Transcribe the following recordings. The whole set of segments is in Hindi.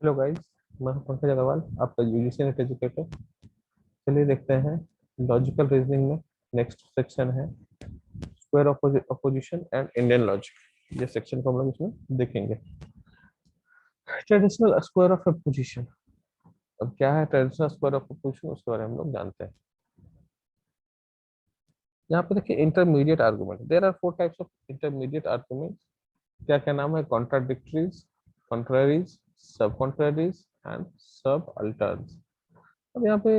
हेलो गाइस, मैं हूं पंकज अग्रवाल, आपका यूजीसी नेट एजुकेटर। चलिए देखते हैं लॉजिकल रीजनिंग में। नेक्स्ट सेक्शन है square opposition and Indian logic. ये सेक्शन को हम लोग इसमें देखेंगे। Traditional square of opposition. अब क्या है ट्रेडिशनल स्क्वायर ऑफ अपोजिशन, उसके बारे में हम लोग जानते हैं। यहाँ पे देखिए intermediate argument, there are four types of intermediate argument. क्या क्या नाम है? Contradictories, contraries, sub contraries and sub alterns. अब यहाँ पे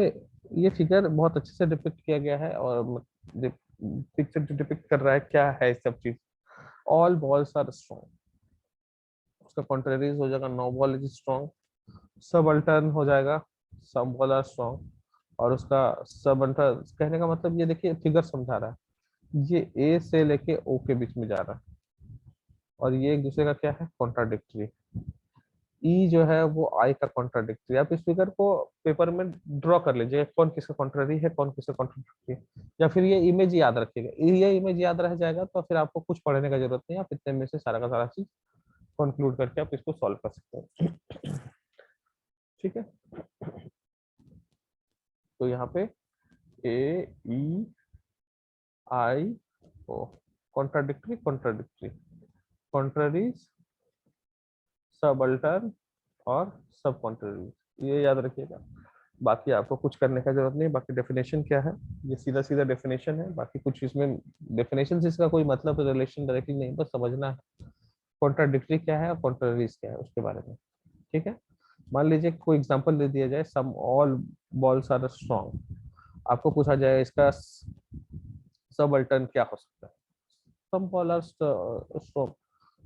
ये फिगर बहुत अच्छे से डिपिक्ट किया गया है, और पिक्चर जो डिपिक्ट कर रहा है क्या है सब चीज। ऑल बॉल्स आर स्ट्रॉन्ग, उसका कॉन्ट्रेरीज हो जाएगा नो बॉल इज स्ट्रॉन्ग। सब अल्टर्न हो जाएगा सम बॉल आर स्ट्रॉन्ग। और उसका सब अल्टर्न कहने का मतलब, ये देखिए फिगर समझा रहा है, ये ए से लेके ओ के बीच में जा रहा है, और ये एक दूसरे का क्या है? कॉन्ट्राडिक्टरी। ई जो है वो आई का कॉन्ट्राडिक्टरी। आप इस फिगर को पेपर में ड्रॉ कर लीजिए, कौन किसका कॉन्ट्ररी है, कौन किसका कॉन्ट्राडिक्टरी है, या फिर ये इमेज याद रखिएगा। ये इमेज याद रह जाएगा तो फिर आपको कुछ पढ़ने का जरूरत नहीं है, आप इतने में से सारा का सारा चीज कंक्लूड करके आप इसको सॉल्व कर सकते हैं। ठीक है, तो यहाँ पे ए ई आई ओ, कॉन्ट्राडिक्टरी कॉन्ट्राडिक्टरी, कॉन्ट्ररीज, सब अल्टर्न और सब कॉन्ट्ररीज, ये याद रखिएगा। बाकी आपको कुछ करने का जरूरत नहीं। बाकी डेफिनेशन क्या है, ये सीधा सीधा डेफिनेशन है। बाकी कुछ इसमें डेफिनेशन से इसका कोई मतलब रिलेशन डायरेक्टली नहीं, बस समझना है कॉन्ट्राडिक्टरी क्या है और कॉन्ट्ररीज क्या है उसके बारे में। ठीक है, मान लीजिए कोई एग्जांपल दे दिया जाए, some all balls are strong. आपको पूछा जाए इसका सब अल्टर्न क्या हो सकता है, सम बॉल आर स्ट्रॉन्ग।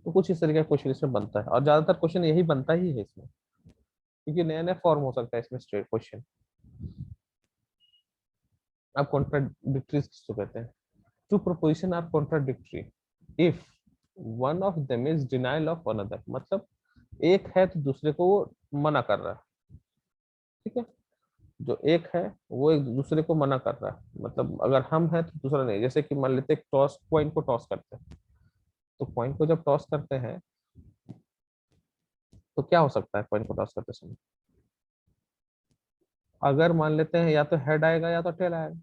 तो कुछ इस तरीके का क्वेश्चन इसमें बनता है, और ज्यादातर क्वेश्चन यही बनता ही है इसमें, क्योंकि नया नया फॉर्म हो सकता है इसमें स्ट्रेट क्वेश्चन। अब कॉन्ट्राडिक्टरीज किसको कहते हैं? Two proposition are contradictory if one of them is denial of another. मतलब एक है तो दूसरे को वो मना कर रहा है। ठीक है, जो एक है वो एक दूसरे को मना कर रहा है, मतलब अगर हम हैं तो दूसरा नहीं। जैसे कि मान लेते हैं टॉस, कॉइन को टॉस करते हैं, तो कॉइन को जब टॉस करते हैं तो क्या हो सकता है? कॉइन को टॉस करते समय अगर मान लेते हैं या तो हेड आएगा या तो टेल आएगा।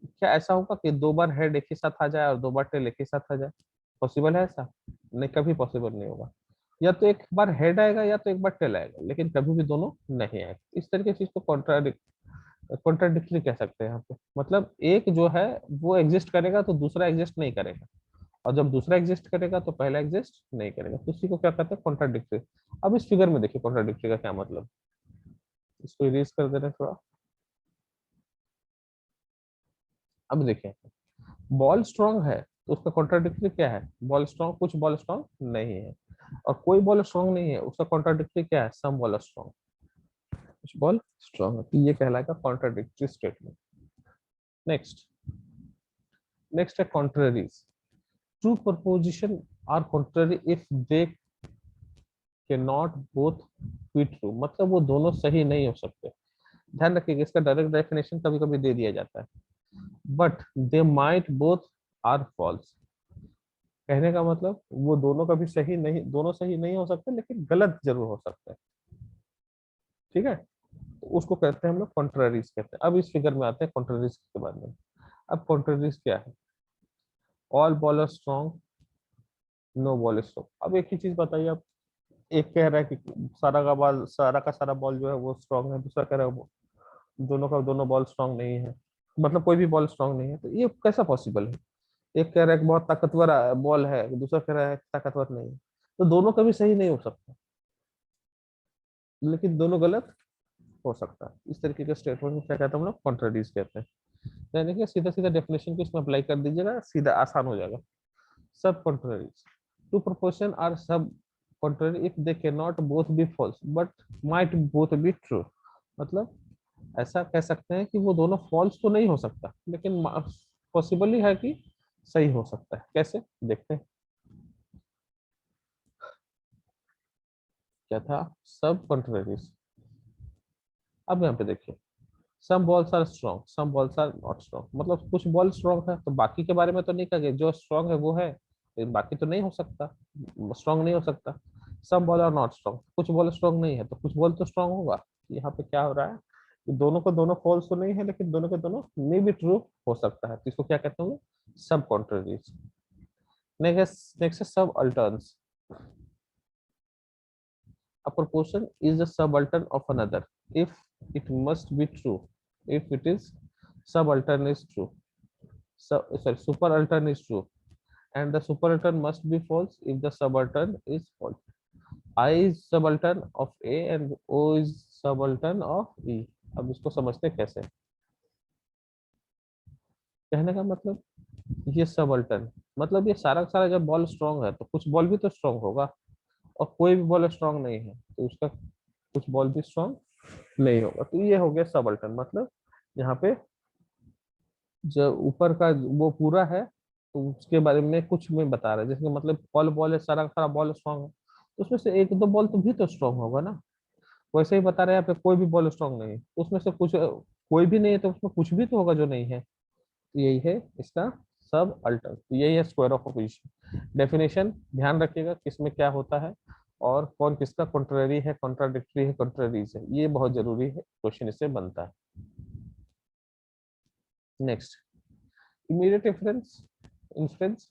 क्या ऐसा होगा कि दो बार हेड एक ही साथ आ जाए और दो बार टेल एक ही साथ आ जाए? पॉसिबल है ऐसा? नहीं, कभी पॉसिबल नहीं होगा। या तो एक बार हेड आएगा या तो एक बार टेल आएगा, लेकिन कभी भी दोनों नहीं आएगा। इस तरीके से इसको कॉन्ट्राडिक्टरी कह सकते हैं यहाँ पे। मतलब एक जो है वो एग्जिस्ट करेगा तो दूसरा एग्जिस्ट नहीं करेगा, और जब दूसरा एग्जिस्ट करेगा तो पहला एग्जिस्ट नहीं करेगा, तो इसी को क्या कहते हैं? कॉन्ट्राडिक्टरी। अब इस फिगर में देखिए कॉन्ट्राडिक्टरी का क्या मतलब। इसको इरेज कर दे रहे हैं थोड़ा। अब देखिए, बॉल स्ट्रांग है तो उसका कॉन्ट्राडिक्टरी क्या है? बॉल स्ट्रांग, कुछ बॉल स्ट्रांग नहीं है। और कोई बॉल स्ट्रांग नहीं है, उसका कॉन्ट्राडिक्टरी क्या है? Some ball strong. कुछ बॉल स्ट्रांग है, तो ये कहलाएगा कॉन्ट्राडिक्टरी स्टेटमेंट। नेक्स्ट, नेक्स्ट है contraries. Two proposition are contrary if they can not both be true. मतलब वो दोनों सही नहीं हो सकते। ध्यान रखिएगा, इसका डायरेक्ट डेफिनेशन कभी कभी दे दिया जाता है, but they might both are false. कहने का मतलब वो दोनों कभी सही नहीं, दोनों सही नहीं हो सकते, लेकिन गलत जरूर हो सकता है। ठीक है, तो उसको कहते हैं हम लोग कॉन्ट्ररीज कहते हैं। अब इस फिगर में आते हैं कॉन्ट्ररीज के बाद में। अब कॉन्ट्ररीज क्या है? All balls are strong, no ball strong. अब एक ही चीज बताइए आप, एक कह रहा है कि सारा का बॉल, सारा का सारा बॉल जो है वो स्ट्रॉन्ग है, दूसरा कह रहा है वो दोनों का दोनों बॉल स्ट्रॉन्ग नहीं है, मतलब कोई भी बॉल स्ट्रॉन्ग नहीं है। तो ये कैसा पॉसिबल है? एक कह रहा है कि बहुत ताकतवर बॉल है, दूसरा कह रहा है ताकतवर नहीं है। तो दोनों कभी सही नहीं हो सकता, लेकिन दोनों गलत हो सकता है। इस तरीके के स्टेटमेंट को क्या कहते हैं हम लोग? कॉन्ट्रडीज कहते हैं। यानी कि सीधा सीधा डेफिनेशन को इसमें अप्लाई कर दीजिएगा, सीधा आसान हो जाएगा। Subcontraries, two proportion are subcontrary if they can not both be false but might both be true. मतलब ऐसा कह सकते हैं कि वो दोनों फॉल्स तो नहीं हो सकता, लेकिन पॉसिबल ही है कि सही हो सकता है। कैसे? देखते हैं। क्या था? सब कॉन्ट्ररीज। अब यहाँ पे देखिए, some balls are strong, some balls are not strong. मतलब कुछ बॉल स्ट्रॉन्ग है तो बाकी के बारे में तो नहीं कहेंगे, जो स्ट्रॉन्ग है वो है, लेकिन बाकी तो नहीं हो सकता, स्ट्रॉन्ग नहीं हो सकता। सम बॉल आर नॉट स्ट्रॉन्ग, कुछ बॉल स्ट्रॉन्ग नहीं है तो कुछ बॉल तो स्ट्रॉन्ग होगा। यहाँ पे क्या हो रहा है कि दोनों को दोनों फॉल्स तो नहीं है, लेकिन दोनों के दोनों मे भी ट्रू हो सकता है, तो इसको क्या कहते हैं, सब कॉन्ट्ररीज। नेक्स्ट सब अल्टर्न्स। A proportion is a subaltern of another if it must be true. If it is subaltern is true. So, sorry, superaltern is true, and the superaltern must be false if the subaltern is false. I is subaltern of A and O is subaltern of E. अब इसको समझते कैसे, कहने का मतलब ये सबल्टन मतलब ये सारा का सारा जब बॉल स्ट्रांग है तो कुछ बॉल भी तो स्ट्रांग होगा, और कोई भी बॉल स्ट्रांग नहीं है तो उसका कुछ बॉल भी स्ट्रांग नहीं होगा। तो ये हो गया सबल्टन, मतलब यहाँ पे जब ऊपर का वो पूरा है तो उसके बारे में कुछ में बता रहा है, जैसे मतलब बॉल बॉल है, सारा का सारा बॉल स्ट्रांग है तो उसमें से एक दो बॉल तो भी तो स्ट्रांग होगा ना। वैसे ही बता रहे हैं यहाँ पे कोई भी बॉल स्ट्रांग नहीं है, उसमें से कुछ कोई भी नहीं है तो उसमें कुछ भी तो होगा जो नहीं है। तो यही है इसका सब अल्टर, तो यही है स्क्वायर ऑफ अपोजिशन। डेफिनेशन ध्यान रखिएगा किसमें क्या होता है और कौन किसका कॉन्ट्ररी है, कॉन्ट्राडिक्टरी है, कॉन्ट्ररीज है, ये बहुत जरूरी है, क्वेश्चन इससे बनता है। Next, immediate inference inference.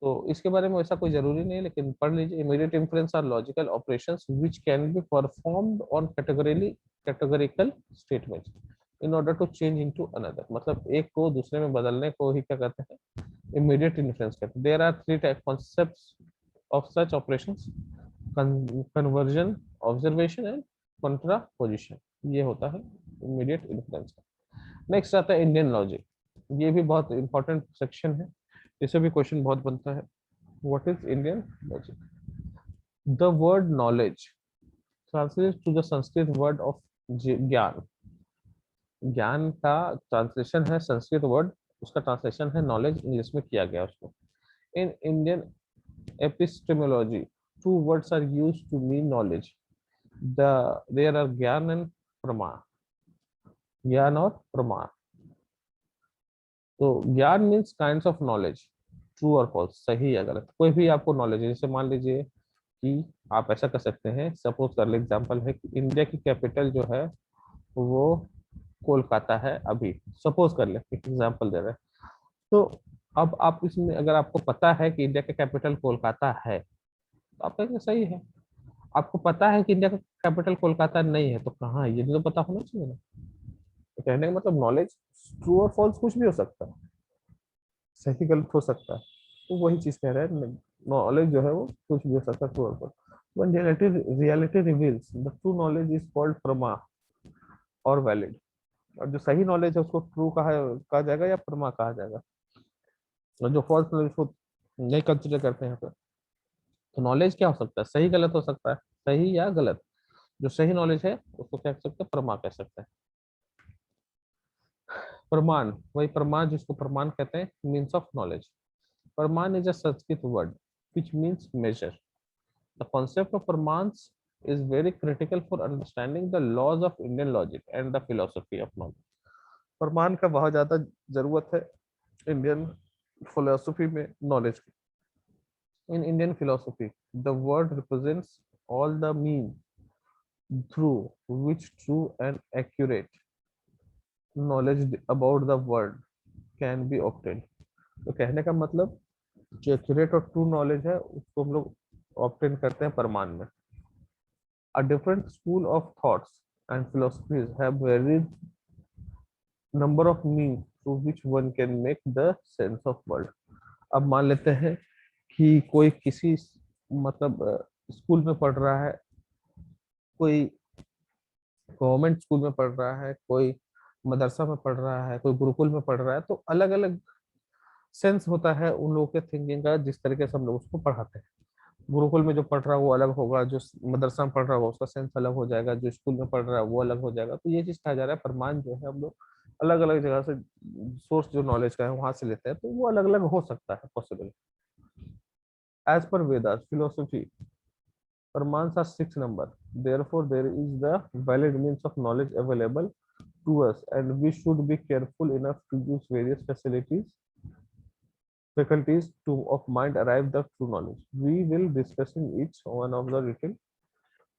तो इसके बारे में वैसा कोई जरूरी नहीं है, लेकिन पढ़ लीजिए। Immediate inference are logical operations which can be performed on categorical statements in order to change into another, मतलब एक को दूसरे में बदलने को ही क्या कहते हैं, इमीडिएट इन्फ्रेंस कहते हैं। There are three type concepts of such operations, conversion, observation and contraposition, ये होता है इमीडिएट इन्फ्रेंस। नेक्स्ट आता है इंडियन लॉजिक, ये भी बहुत इंपॉर्टेंट सेक्शन है, इससे भी क्वेश्चन बहुत बनता है। What is Indian logic? The word knowledge translate to the Sanskrit word of jnana. ज्ञान का ट्रांसलेशन है संस्कृत वर्ड, उसका ट्रांसलेशन है नॉलेज, इंग्लिश में किया गया उसको। In Indian epistemology two words are used to mean knowledge, there are jnana and prama. ज्ञान और प्रमा, तो jnana means kinds of knowledge, true और फॉल्स, सही या गलत, कोई भी आपको नॉलेज है। जैसे मान लीजिए कि आप ऐसा कर सकते हैं, सपोज कर ले एग्जांपल है कि इंडिया की कैपिटल जो है वो कोलकाता है, अभी सपोज कर ले, एक एग्जांपल दे रहे हैं। तो अब आप इसमें अगर आपको पता है कि इंडिया का कैपिटल कोलकाता है तो आप कहेंगे सही है। आपको पता है कि इंडिया का कैपिटल कोलकाता नहीं है तो कहाँ है, ये भी तो पता होना चाहिए ना। तो कहने का मतलब नॉलेज ट्रू और फॉल्स कुछ भी हो सकता है, सही गलत हो सकता है, तो वही चीज कह रहे हैं, नॉलेज जो है वो कुछ भी हो सकता है, ट्रू और false. when reality reveals the true knowledge is called प्रमा और वैलिड, और जो सही नॉलेज है उसको ट्रू कहा जाएगा या प्रमा कहा जाएगा, और जो फॉल्स नॉलेज उसको नहीं कंसिडर करते हैं यहाँ पे। तो नॉलेज क्या हो सकता है, सही गलत हो सकता है, सही या गलत। जो सही नॉलेज है उसको क्या कह सकते हैं, प्रमा कह सकते हैं। प्रमाण, वही प्रमाण जिसको प्रमाण कहते हैं, मीन्स ऑफ नॉलेज। प्रमाण is a Sanskrit word which means measure. The concept of pramans is very critical for understanding the laws of Indian logic and the philosophy of knowledge. प्रमाण का बहुत ज्यादा जरूरत है इंडियन फिलोसफी में नॉलेज की। In Indian philosophy, the word represents all the means through which true and accurate knowledge about the world can be obtained. तो कहने का मतलब जो एक्यूरेट और ट्रू नॉलेज है उसको हम लोग ऑब्टेन करते हैं प्रमाण में। A different school of thoughts and philosophies have varied number of means through which one can make the sense of world. अब मान लेते हैं कि कोई किसी मतलब स्कूल में पढ़ रहा है, कोई गवर्नमेंट स्कूल में पढ़ रहा है, कोई मदरसा में पढ़ रहा है, कोई गुरुकुल में पढ़ रहा है, तो अलग अलग सेंस होता है उन लोगों के थिंकिंग का, जिस तरीके से हम लोग उसको पढ़ाते हैं। गुरुकुल में जो पढ़ रहा है वो अलग होगा, जो मदरसा में पढ़ रहा होगा उसका सेंस अलग हो जाएगा, जो स्कूल में पढ़ रहा है वो अलग हो जाएगा। तो ये चीज कहा जा रहा है प्रमाण जो है हम लोग अलग अलग जगह से सोर्स जो नॉलेज का है वहां से लेते हैं, तो वो अलग अलग हो सकता है possible. As per Vedas philosophy, pramans are six number, therefore there is the valid means of knowledge available to us and we should be careful enough to use various facilities faculties to of mind arrive the true knowledge. We will discussing each one of the detail.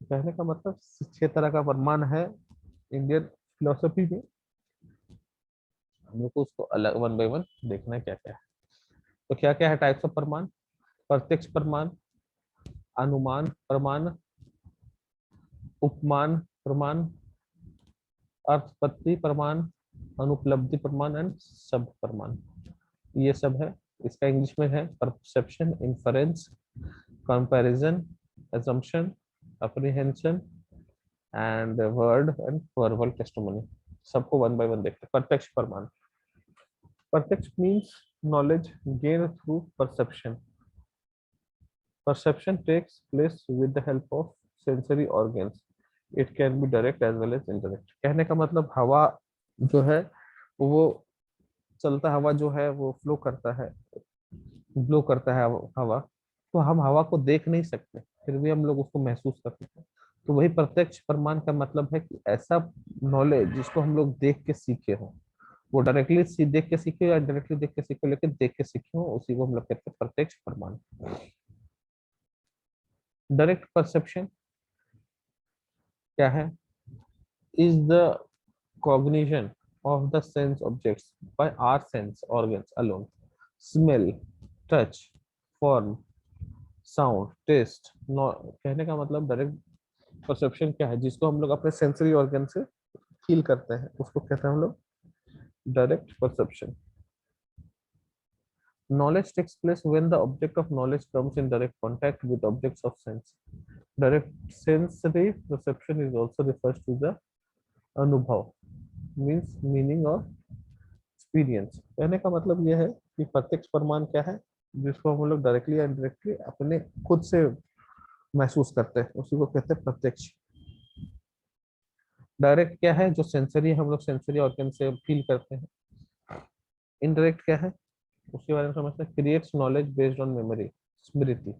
कहने का मतलब 6 तरह का प्रमाण है इंडियन फिलोसफी में, हम लोग को उसको अलग वन बाय वन देखना है क्या क्या है। तो क्या क्या है टाइप्स ऑफ प्रमाण? प्रत्यक्ष प्रमाण, अनुमान प्रमाण, उपमान प्रमाण, अर्थपत्ति प्रमाण, अनुपलब्धि प्रमाण एंड शब्द प्रमाण, ये सब है। इसका इंग्लिश में है perception, inference, comparison, assumption, apprehension and word and verbal testimony. सबको वन बाय वन देखते हैं। प्रत्यक्ष प्रमाण, प्रत्यक्ष means knowledge gain through perception. Perception takes place with the help of sensory organs. It can be direct as well as indirect. कहने का मतलब हवा जो है वो चलता, हवा जो है वो फ्लो करता है, ब्लो करता है हवा, तो हम हवा को देख नहीं सकते, फिर भी हम लोग उसको महसूस कर सकते हैं। तो वही प्रत्यक्ष प्रमाण का मतलब है कि ऐसा नॉलेज जिसको हम लोग देख के सीखे हो, वो डायरेक्टली देख के सीखे या डायरेक्टली देख के सीखे, लेकिन देख के सीखे हो, उसी को हम लोग कहते हैं प्रत्यक्ष प्रमाण। डायरेक्ट परसेप्शन क्या है? Is the cognition of the sense objects by our sense organs alone. Smell, touch, form, sound, taste। कहने का मतलब डायरेक्ट परसेप्शन क्या है? जिसको हम लोग अपने सेंसरी ऑर्गन से फील करते हैं, उसको कहते हैं हम लोग direct perception. Knowledge takes place when the object of knowledge comes in direct contact with objects of sense. Direct sensory perception is also refers to the अनुभव, मीन्स मीनिंग और एक्सपीरियंस। कहने का मतलब यह है कि प्रत्यक्ष प्रमाण क्या है? जिसको हम लोग डायरेक्टली या इनडायरेक्टली अपने खुद से महसूस करते हैं, उसी को कहते हैं प्रत्यक्ष। डायरेक्ट क्या है? जो सेंसरी हम लोग सेंसरी ऑर्गन से फील करते हैं। इनडायरेक्ट क्या है? उसके बारे में समझते हैं। Creates knowledge based on memory, स्मृति।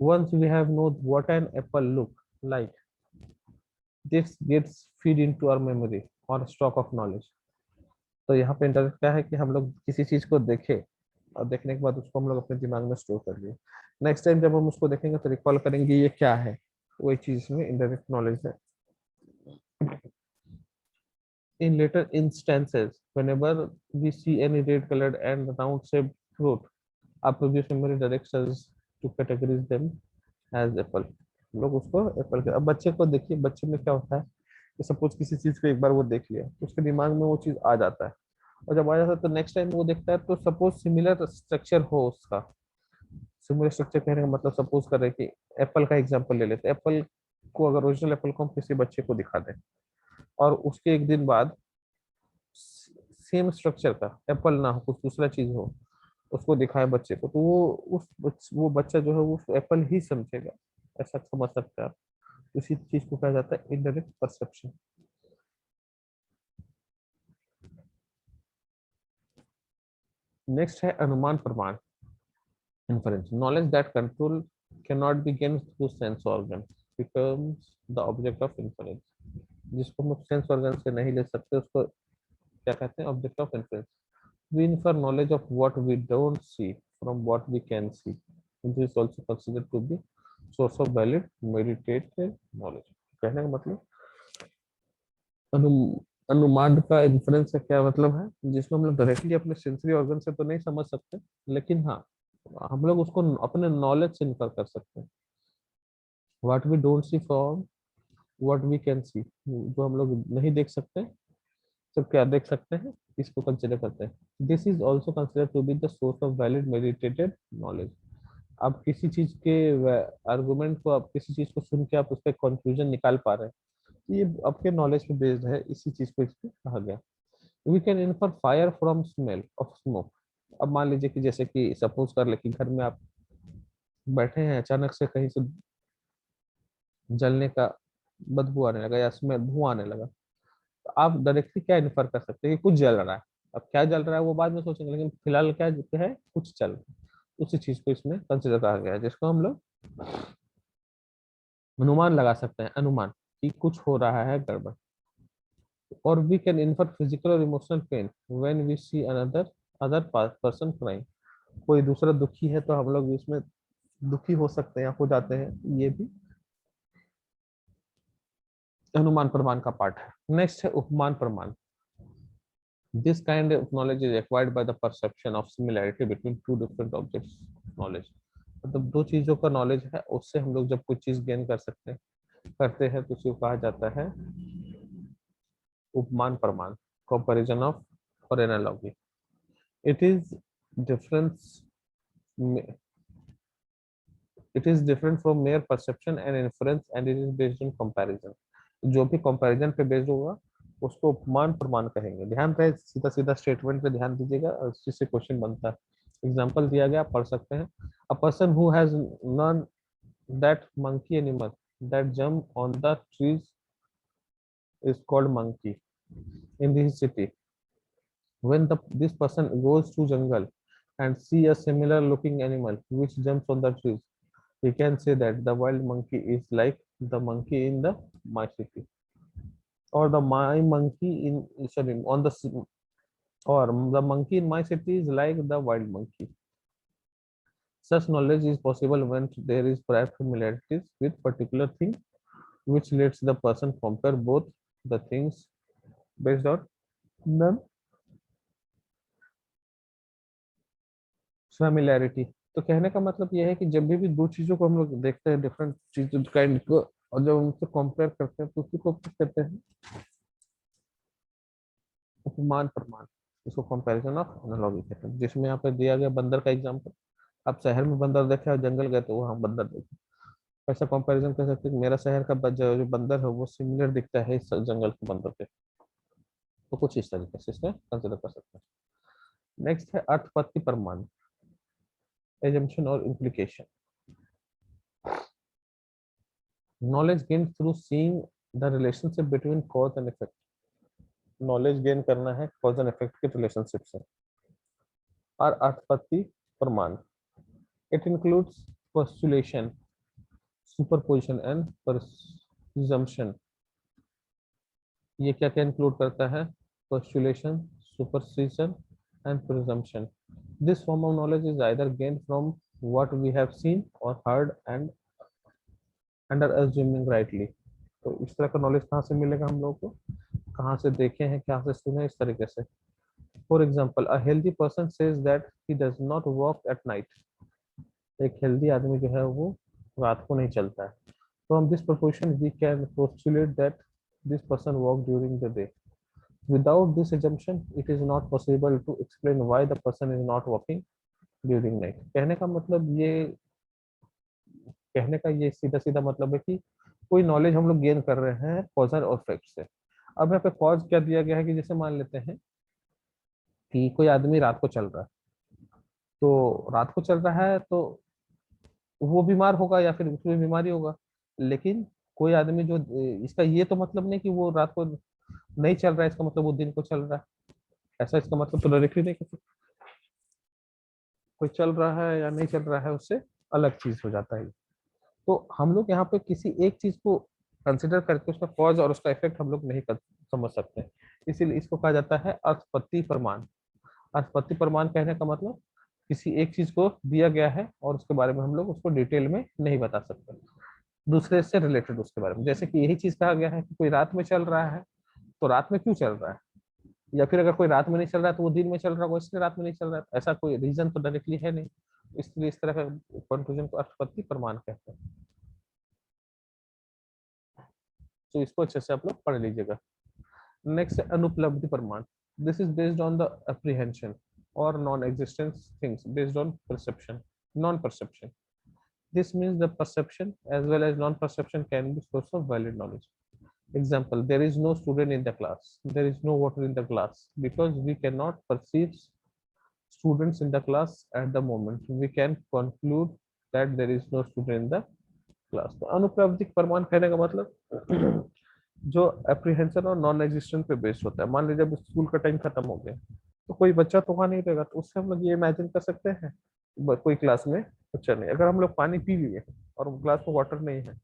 Once we have know what an apple look like, this gets feed into our memory और स्टॉक ऑफ नॉलेज। तो यहाँ पे इंटरेस्ट क्या है कि हम लोग किसी चीज को देखें और देखने के बाद उसको हम लोग अपने दिमाग में स्टोर कर लिए। नेक्स्ट टाइम जब हम उसको देखेंगे तो रिकॉल करेंगे ये क्या है, वही चीज में इनडायरेक्ट नॉलेज है। In later instances, whenever we see any red colored and round shaped fruit, our previous memory directs us to categorize them as apple। लोग उसको एप्पल के, अब बच्चे को देखिए, बच्चे में क्या होता है कि सपोज किसी चीज को एक बार वो देख लिया तो उसके दिमाग में वो चीज आ जाता है, और जब आ जाता है तो नेक्स्ट टाइम वो देखता है तो सपोज सिमिलर स्ट्रक्चर हो उसका। सिमिलर स्ट्रक्चर कहने का मतलब सपोज कर रहे हैं कि एप्पल का एग्जांपल ले लेते हैं। एप्पल को अगर ओरिजिनल एप्पल को हम किसी बच्चे को दिखा दें और उसके एक दिन बाद सेम स्ट्रक्चर का एप्पल ना हो, कुछ दूसरा चीज हो, उसको दिखाए बच्चे को, तो वो बच्चा जो है वो एप्पल ही समझेगा, ऐसा समझ सकते हैं आप। इसी चीज को कहा जाता है इनडायरेक्ट परसेप्शन। नेक्स्ट है अनुमान प्रमाण, inference. Knowledge that control can not be gained through sense organ becomes the object of inference. जिसको हम सेंस ऑर्गन से नहीं ले सकते उसको क्या कहते हैं? Object of inference. We infer knowledge of what we don't see from what we can see. This is also considered to be source of valid meditated knowledge। कहने का मतलब अनु अनुमान का इन्फ्लुएंस का क्या मतलब है? जिसमें हम लोग डायरेक्टली अपने सेंसरी ऑर्गन से तो नहीं समझ सकते, लेकिन हाँ हम लोग उसको अपने नॉलेज से इन्फर कर सकते हैं। What we don't see from what we can see, जो हम लोग नहीं देख सकते तो क्या देख सकते हैं, इसको कंसिडर करते हैं। This is also consider to be the source of valid meditated knowledge. आप किसी चीज के आर्गुमेंट को, आप किसी चीज को सुन के आप उसका कंक्लूजन निकाल पा रहे हैं, तो ये आपके नॉलेज पे बेस्ड है, इसी चीज को इसमें कहा गया। We can infer fire from smell of smoke. अब मान लीजिए कि जैसे कि सपोज कर ले कि घर में आप बैठे हैं, अचानक से कहीं से जलने का बदबू आने लगा या स्मेल धुआं आने लगा, तो आप डायरेक्टली क्या इन्फर कर सकते हैं कि कुछ जल रहा है। अब क्या जल रहा है वो बाद में सोचेंगे, लेकिन फिलहाल क्या है, कुछ चल रहा है। उसी चीज को इसमें कंसिडर कहा गया है, जिसको हम लोग अनुमान लगा सकते हैं, अनुमान कि कुछ हो रहा है गड़बड़। और वी कैन इन्फर फिजिकल और emotional pain when we see another other person crime. कोई दूसरा दुखी है तो हम लोग भी उसमें दुखी हो सकते हैं या हो जाते हैं, ये भी अनुमान प्रमाण का पार्ट है। नेक्स्ट है उपमान प्रमाण। This kind of knowledge is acquired by the perception of similarity between two different objects knowledge. मतलब दो चीजों का नॉलेज है, उससे हम लोग जब कुछ चीज गेन कर सकते हैं करते हैं तो उसे कहा जाता है उपमान प्रमाण, कंपैरिजन ऑफ और analogy. It is difference it is different from mere perception and inference and it is based on comparison। जो भी कंपैरिजन पे बेस्ड होगा उसको उपमान प्रमाण कहेंगे। ध्यान रहे, सीधा सीधा स्टेटमेंट पे ध्यान दीजिएगा, उसी से क्वेश्चन बनता है। एग्जांपल दिया गया, आप पढ़ सकते हैं। A person who has learn that monkey animal that jump on the trees is called monkey in this city. When this person goes to jungle and see a similar looking animal which jumps on the trees, we can say that the wild monkey is like the monkey in the my city, or the my monkey in sorry on the or the monkey in my city is like the wild monkey. Such knowledge is possible when there is prior familiarities with particular thing, which lets the person compare both the things based on the familiarity। तो कहने का मतलब यह है कि जब भी दो चीजों को हम लोग देखते हैं, डिफरेंट चीजों काइंड को, और जब उनसे कंपेयर करते हैं तो उसी को क्या कहते हैं, उपमान प्रमाण। इसको कंपैरिजन ऑफ एनालॉजी कहते हैं। जिसमें यहाँ पे दिया गया बंदर का एग्जांपल, आप शहर में बंदर देखे और जंगल गए तो वहाँ बंदर देखे, ऐसा कंपैरिजन कर सकते हैं कि मेरा शहर का जो बंदर है वो सिमिलर दिखता है इस जंगल के बंदर के। तो कुछ इस तरीके से इसमें कंसिडर कर सकते हैं। नेक्स्ट है अर्थपत्ति प्रमाण, एजम्पशन और implication. Knowledge gain through seeing the relationship between cause and effect. Knowledge gain करना है कॉज एंड इफेक्ट के रिलेशनशिप से। और अर्थपत्ति प्रमाण, it includes postulation, superposition and presumption। ये क्या क्या इंक्लूड करता है, postulation, superstition and presumption। This form of knowledge is either gain from what we have seen और heard and under assuming rightly. तो इस तरह का नॉलेज कहाँ से मिलेगा हम लोगों को, कहाँ से देखे हैं, कहाँ से सुने, इस तरीके से। For example, a healthy person says that he does not walk at night. एक हेल्दी आदमी जो है वो रात को नहीं चलता है। From this proposition we can postulate that this person walk during the day. Without this assumption it is not possible to explain why the person is not walking during night। कहने का ये सीधा सीधा मतलब है कि कोई नॉलेज हम लोग गेन कर रहे हैं कॉजल और इफेक्ट से। अब यहाँ पे कॉज क्या दिया गया है कि जैसे मान लेते हैं कि कोई आदमी रात को चल रहा है, तो रात को चल रहा है तो वो बीमार होगा या फिर उसमें बीमारी होगा। लेकिन कोई आदमी जो, इसका ये तो मतलब नहीं कि वो रात को नहीं चल रहा है, इसका मतलब वो दिन को चल रहा है, ऐसा इसका मतलब तो डायरेक्टली नहीं कर सकते। कोई चल रहा है या नहीं चल रहा है उससे अलग चीज हो जाता है। तो हम लोग यहाँ पे किसी एक चीज को कंसिडर करके उसका कॉज और उसका इफेक्ट हम लोग नहीं कर समझ सकते, इसीलिए इसको कहा जाता है अर्थपत्ति प्रमाण। अर्थपत्ति प्रमाण कहने का मतलब किसी एक चीज को दिया गया है और उसके बारे में हम लोग उसको डिटेल में नहीं बता सकते, दूसरे से रिलेटेड उसके बारे में। जैसे कि यही चीज कहा गया है कि कोई रात में चल रहा है, तो रात में क्यों चल रहा है, या फिर अगर कोई रात में नहीं चल रहा है तो वो दिन में चल रहा होगा इसलिए रात में नहीं चल रहा है, ऐसा कोई रीजन तो डायरेक्टली है नहीं। इसलिए इस तरह का कंक्लूजन को अर्थपत्ति प्रमाण कहते हैं। तो इसको अच्छे से आप लोग पढ़ लीजिएगा। नेक्स्ट, अनुपलब्धि प्रमाण। This is based on the apprehension और non existence things based on perception, non perception. This means the perception as well as non perception can be source of valid knowledge. Example, there is no student in the class, there is no water in the glass, because we cannot perceive students in the class at the moment, we can conclude that there is no student in the class। तो अनुप्राप्तिक प्रमाण कहने का मतलब जो अप्रीहेंशन और नॉन एग्जिस्टेंस पे बेस्ड होता है। मान लीजिए जब स्कूल का टाइम खत्म हो गया तो कोई बच्चा तो वहां नहीं रहेगा, तो उससे हम लोग ये इमेजिन कर सकते हैं कोई क्लास में बच्चा नहीं। अगर हम लोग पानी पी लिए और क्लास में वाटर नहीं है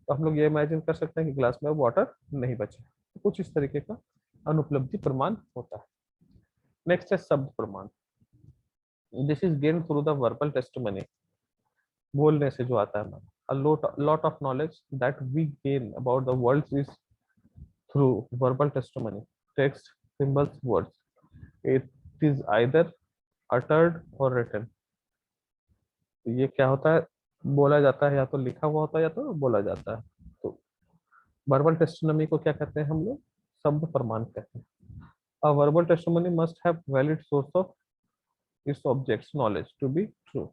तो हम लोग ये इमेजिन कर सकते हैं कि ग्लास में वाटर नहीं बचा। तो कुछ इस तरीके का अनुपलब्धि प्रमाण होता है। नेक्स्ट है शब्द प्रमाण। This is gain through the verbal testimony, बोलने से जो आता है हमारा। a lot of knowledge that we gain about the world is through verbal testimony, text, symbols, words. It is either uttered or written. ये क्या होता है, बोला जाता है, या तो लिखा हुआ होता है या तो बोला जाता है। तो वर्बल टेस्टिमनी को क्या कहते हैं हम लोग, शब्द प्रमाण कहते हैं। A verbal testimony must have valid source of its object's knowledge to be true.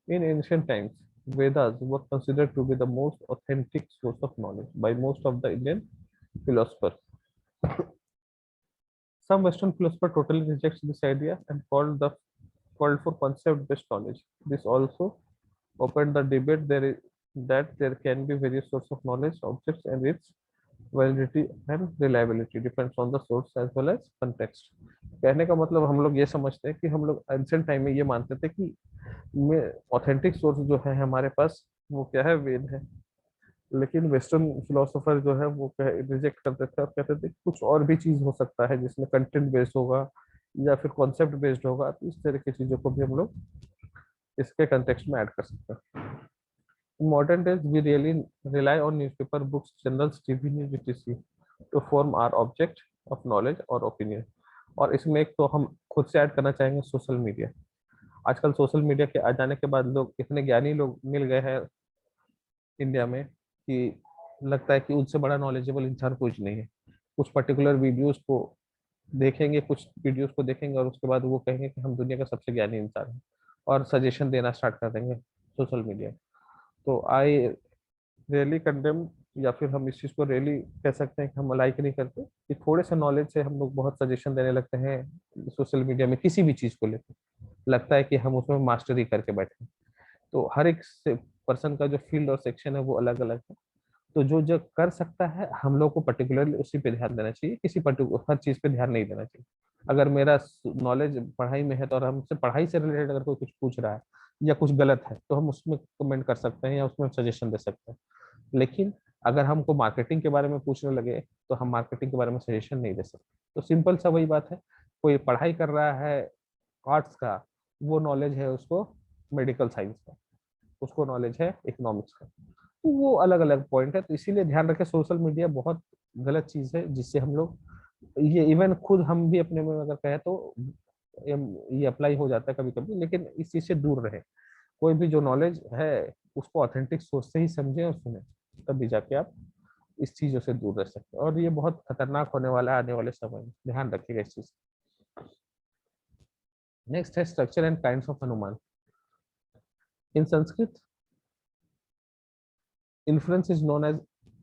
In ancient times, Vedas were considered to be the most authentic source of knowledge by most of the Indian philosophers. Some Western philosophers totally reject this idea and called for concept-based knowledge. This also opened the debate that there can be various sources of knowledge, objects, and its validity and reliability depends on the source as well as context. कहने का मतलब हम लोग ये समझते हैं कि हम लोग एंशिएंट टाइम में ये मानते थे कि में ऑथेंटिक सोर्स जो है हमारे पास वो क्या है, वेद है। लेकिन वेस्टर्न फिलोसोफर जो है वो रिजेक्ट करते थे और कहते थे कि कुछ और भी चीज हो सकता है जिसमें कंटेंट बेस्ड होगा या फिर कॉन्सेप्ट बेस्ड होगा, तो इस तरह की चीजों को भी हम लोग इसके कंटेक्स्ट में ऐड कर सकते हैं। In modern days, we really rely on newspaper, books, journals, TV news, etc. to form our object of knowledge or opinion. और इसमें एक तो हम खुद से ऐड करना चाहेंगे सोशल मीडिया। आजकल सोशल मीडिया के आ जाने के बाद लोग इतने ज्ञानी लोग मिल गए हैं इंडिया में कि लगता है कि उनसे बड़ा नॉलेजेबल इंसान कुछ नहीं है। कुछ पर्टिकुलर वीडियोस को देखेंगे, कुछ वीडियोस को देखेंगे और उसके बाद वो कहेंगे कि हम दुनिया का सबसे ज्ञानी इंसान है और सजेशन देना स्टार्ट कर देंगे सोशल मीडिया। तो आई रियली कंडेम, या फिर हम इस चीज को रियली कह सकते हैं कि हम लाइक नहीं करते कि थोड़े से नॉलेज से हम लोग बहुत सजेशन देने लगते हैं सोशल मीडिया में किसी भी चीज को लेकर। लगता है कि हम उसमें मास्टरी करके बैठे। तो हर एक पर्सन का जो फील्ड और सेक्शन है वो अलग अलग है। तो जो जो कर सकता है हम लोग को पर्टिकुलरली उसी पे ध्यान देना चाहिए, किसी पर्टिकुलर हर चीज पे ध्यान नहीं देना चाहिए। अगर मेरा नॉलेज पढ़ाई में है तो और हमसे पढ़ाई से रिलेटेड अगर कोई कुछ पूछ रहा है या कुछ गलत है तो हम उसमें कमेंट कर सकते हैं या उसमें सजेशन दे सकते हैं। लेकिन अगर हमको मार्केटिंग के बारे में पूछने लगे तो हम मार्केटिंग के बारे में सजेशन नहीं दे सकते। तो सिंपल सा वही बात है, कोई पढ़ाई कर रहा है आर्ट्स का, वो नॉलेज है उसको मेडिकल साइंस का, उसको नॉलेज है इकोनॉमिक्स का, तो वो अलग अलग पॉइंट है। तो इसीलिए ध्यान रखें, सोशल मीडिया बहुत गलत चीज है जिससे हम लोग, ये इवन खुद हम भी अपने में अगर कहें तो ये अप्लाई हो जाता है कभी कभी, लेकिन इस चीज से दूर रहे। कोई भी जो नॉलेज है उसको ऑथेंटिक सोर्स से ही समझें और सुने, तभी जाके आप इस चीजों से दूर रह सकते हैं। और ये बहुत खतरनाक होने वाला है आने वाले समय में, ध्यान रखिएगा इस चीज। नेक्स्ट है स्ट्रक्चर एंड काइंड्स ऑफ अनुमान। इन Sanskrit inference is known as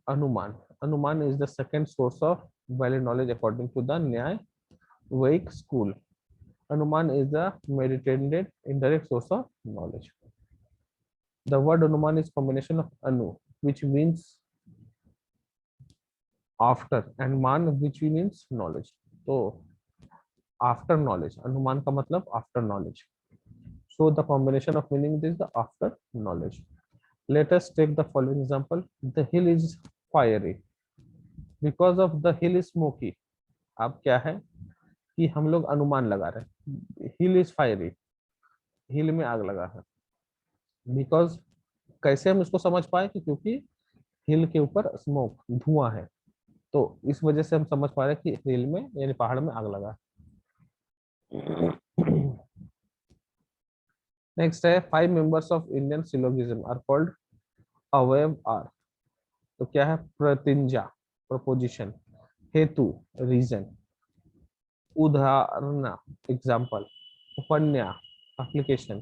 anuman. Anuman is the second source of valid knowledge according to the Nyaya school. Anuman is the meditated indirect source of knowledge. The word anuman is combination of anu, which means after, and man, which means knowledge. So after knowledge, anuman का मतलब after knowledge. So the combination of meaning is the after knowledge. Let us take the following example. The hill is fiery because of the hill is smoky. अब क्या है कि हम लोग अनुमान लगा रहे हैं, हिल इज फायरी, हिल में आग लगा है। बिकॉज कैसे हम इसको समझ पाए कि क्योंकि हिल के ऊपर स्मोक, धुआं है, तो इस वजह से हम समझ पा रहे हैं कि हिल में यानी पहाड़ में आग लगा है। नेक्स्ट है 5 members of Indian syllogism are called avayava are. तो क्या है, pratijna proposition, hetu reason, udaharana example, upanaya application,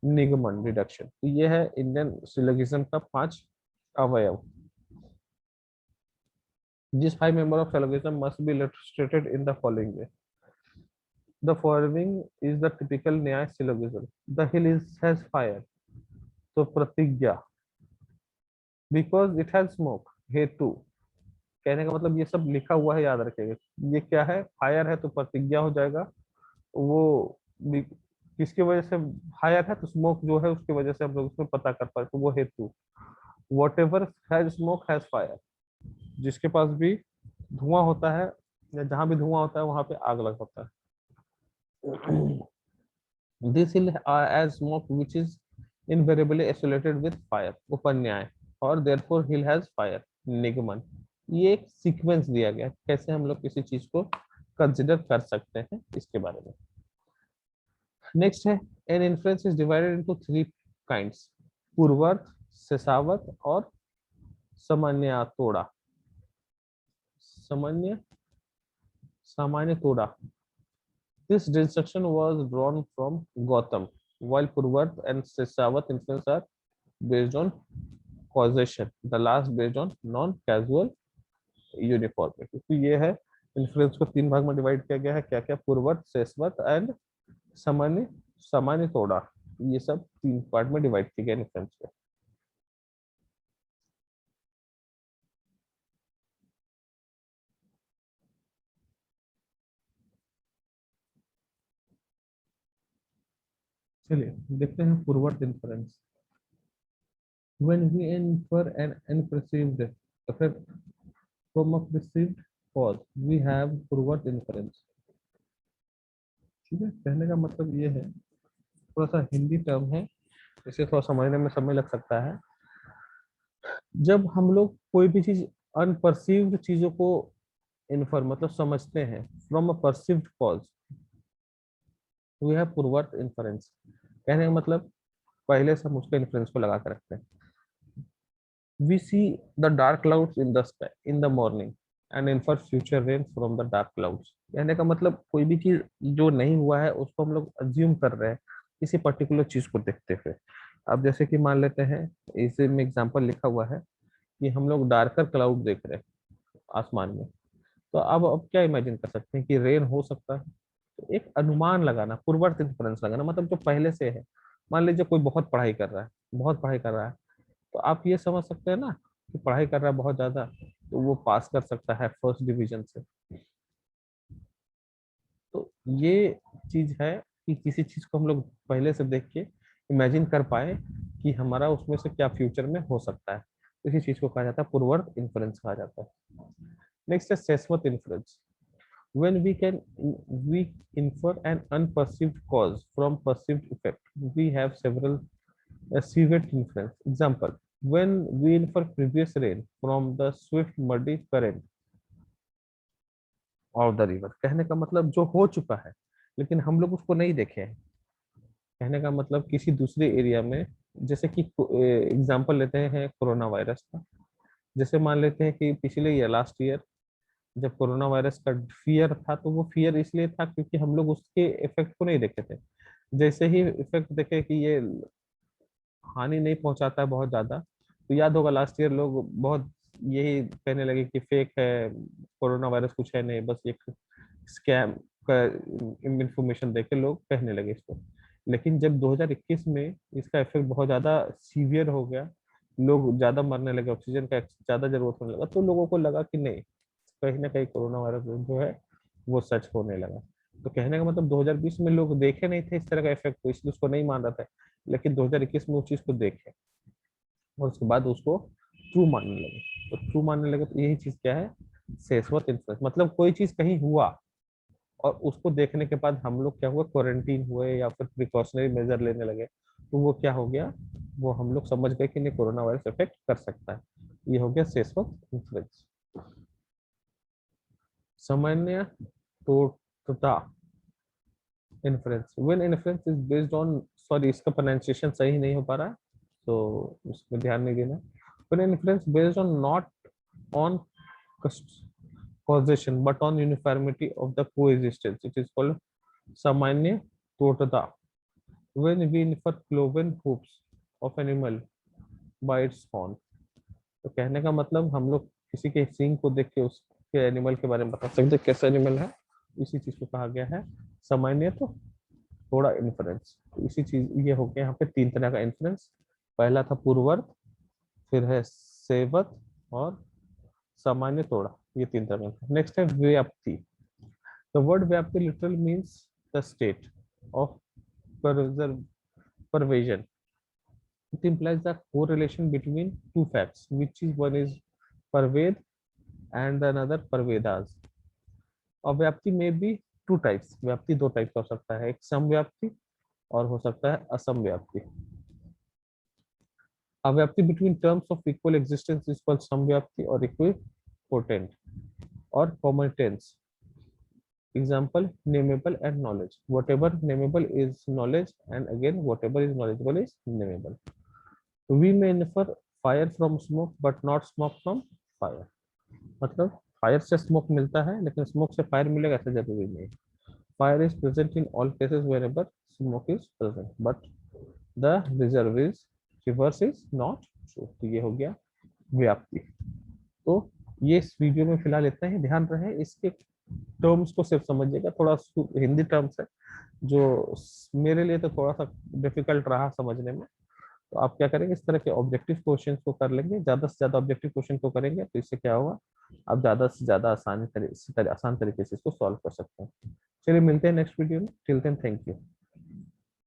nigamana deduction. तो ये है इंडियन सिलोगिज्म का 5 अवयव। These 5 members of syllogism must be illustrated in the following way. The following is the typical न्याय syllogism. The hill has fire. तो प्रतिज्ञा, because it has smoke. हेतु, कहने का मतलब ये सब लिखा हुआ है, याद रखेगा। ये क्या है, फायर है तो प्रतिज्ञा हो जाएगा। वो किसकी वजह से फायर है, तो स्मोक जो है उसकी वजह से हम लोग उसमें पता कर पाए, तो वो हेतु। whatever has smoke has fire. जिसके पास भी धुआं होता है या जहां भी धुआं होता है वहां पे आग लग होता है। This hill as smoke which is invariably associated with fire, उपन्याय, और therefore hill has fire, निगमन। ये एक सीक्वेंस दिया गया है, कैसे हम लोग किसी चीज को कंसिडर कर सकते हैं इसके बारे में। नेक्स्ट है, an influence is divided into three kinds, पूर्वर्त, शेषावत और सामान्य तोड़ा। सामान्य सामान्य तोड़ा। This deduction was drawn from Gautam, while Purvat and Seshavat influence are based on causation, the last based on non-causal uniformity। तो ये है, इन्फ्लुएंस को तीन भाग में डिवाइड किया गया है, क्या क्या, पूर्वत, शेषवत एंड सामान्य सामान्य तोड़ा। ये सब तीन पार्ट में डिवाइड किए गए इन्फ्लुएंस को। चलिए देखते हैं पूर्वत influence. When we infer an unperceived effect from a perceived cause, we have पूर्वत inference। ठीक है, कहने का मतलब ये है, थोड़ा सा हिंदी टर्म है, इसे थोड़ा समझने में समय लग सकता है। जब हम लोग कोई भी चीज अनपरसीव्ड चीजों को इन्फर मतलब समझते हैं from a perceived cause, we have पूर्वत इन्फरेंस। कहने का मतलब पहले से हम उसके इन्फ्लुएंस को लगा कर रखते हैं। We see the dark clouds in the sky in the morning and infer future rain from the dark clouds. कहने का मतलब कोई भी चीज जो नहीं हुआ है उसको हम लोग अज्यूम कर रहे हैं किसी पर्टिकुलर चीज को देखते हुए। अब जैसे कि मान लेते हैं, इसे में एग्जांपल लिखा हुआ है कि हम लोग डार्कर क्लाउड देख रहे हैं आसमान में, तो अब क्या इमेजिन कर सकते हैं कि रेन हो सकता है। तो एक अनुमान लगाना, पूर्वर्त इंफरेंस लगाना, मतलब जो पहले से है। मान लीजिए कोई बहुत पढ़ाई कर रहा है, बहुत पढ़ाई कर रहा है, तो आप ये समझ सकते हैं ना कि पढ़ाई कर रहा है बहुत ज्यादा, तो वो पास कर सकता है फर्स्ट डिवीजन से। तो ये चीज है कि किसी चीज को हम लोग पहले से देख के इमेजिन कर पाए कि हमारा उसमें से क्या फ्यूचर में हो सकता है, इसी चीज को कहा जाता है पूर्वर्त इन्फ्लुएंस कहा जाता है। नेक्स्ट है शाश्वत influence. When we infer an unperceived cause from perceived effect, we have several severe influence. Example: when we infer previous rain from the swift muddy current of the river। कहने का मतलब जो हो चुका है लेकिन हम लोग उसको नहीं देखे हैं। कहने का मतलब किसी दूसरे एरिया में, जैसे कि एग्जाम्पल लेते हैं कोरोना वायरस का। जैसे मान लेते हैं कि पिछले ईयर, लास्ट ईयर, जब कोरोना वायरस का फियर था, तो वो फियर इसलिए था क्योंकि हम लोग उसके इफेक्ट को नहीं देखे थे। जैसे ही इफेक्ट देखे कि ये हानि नहीं पहुंचाता है बहुत ज्यादा, तो याद होगा लास्ट ईयर लोग बहुत यही कहने लगे कि फेक है, कोरोना वायरस कुछ है नहीं, बस एक स्कैम का इंफॉर्मेशन देके लोग कहने लगे इसको। लेकिन जब 2021 में इसका इफेक्ट बहुत ज्यादा सीवियर हो गया, लोग ज्यादा मरने लगे, ऑक्सीजन का ज्यादा जरूरत होने लगा, तो लोगों को लगा कि नहीं, कहीं ना कहीं कोरोना वायरस जो है वो सच होने लगा। तो कहने का मतलब 2020 में लोग देखे नहीं थे इस तरह का इफेक्ट, तो इसलिए उसको नहीं मान रहा था। लेकिन 2021 में उस चीज को देखे और उसके बाद उसको ट्रू मानने लगे। तो ट्रू मानने लगे तो यही चीज क्या है, शाश्वत इन्फ्लुएंस। मतलब कोई चीज कहीं हुआ और उसको देखने के बाद हम लोग क्या हुआ, क्वारंटीन हुए या फिर प्रिकॉशनरी मेजर लेने लगे, तो वो क्या हो गया, वो हम लोग समझ गए कि नहीं, कोरोना वायरस इफेक्ट कर सकता है। ये हो गया शाश्वत इन्फ्लुएंस। सामान्य तोड़ता influence, when influence is based on, sorry इसका प्रोनाउंसिएशन सही नहीं हो पा रहा है, तो उसमें ध्यान नहीं देना। When influence based on not on causation but on uniformity of the coexistence, it is called सामान्य तोड़ता। when we infer cloven hooves of animal by its horn, तो कहने का मतलब हम लोग किसी के सींग को देख के उसके एनिमल के बारे में बता सकते हैं कैसा एनिमल है। इसी चीज को कहा गया है सामान्य तो थोड़ा इन्फ्लुएंस। तो इसी चीज ये हो गया यहाँ पे तीन तरह का इन्फ्लुएंस। पहला था पूर्वर्त, फिर है सेवत और सामान्य तोड़ा, ये तीन तरह का। नेक्स्ट है व्याप्ति। द वर्ड व्याप्ति literal means the state of pervasion. It implies the correlation between two facts, which is one is pervade and another pervedas. और व्याप्ति में भी टू टाइप्स, व्याप्ति दो टाइप का हो सकता है, एक समव्याप्ति और हो सकता है असमव्याप्ति। अव्याप्ति between terms of equal existence is called समव्याप्ति और इक्विपोटेंट और common tense. Example, nameable and knowledge. Whatever nameable is knowledge, and again, whatever is knowledgeable is nameable. We may infer fire from smoke, but not smoke from fire. मतलब फायर से स्मोक मिलता है लेकिन स्मोक से फायर मिलेगा ऐसा जरूरी नहीं। Fire is present in all cases wherever smoke is present, but the reserve is reverse is not true. तो ये हो गया व्याप्ति। तो ये इस वीडियो में फिलहाल इतना ही। ध्यान रहे इसके टर्म्स को सिर्फ समझिएगा, थोड़ा हिंदी टर्म्स है जो मेरे लिए तो थोड़ा सा डिफिकल्ट रहा समझने में। तो आप क्या करेंगे, इस तरह के ऑब्जेक्टिव क्वेश्चंस को कर लेंगे, ज्यादा से ज्यादा ऑब्जेक्टिव क्वेश्चन को करेंगे तो इससे क्या होगा, आप ज्यादा से ज्यादा आसान तरीके से इसको सॉल्व कर सकते हैं। चलिए मिलते हैं नेक्स्ट वीडियो में, टिल देन थैंक यू।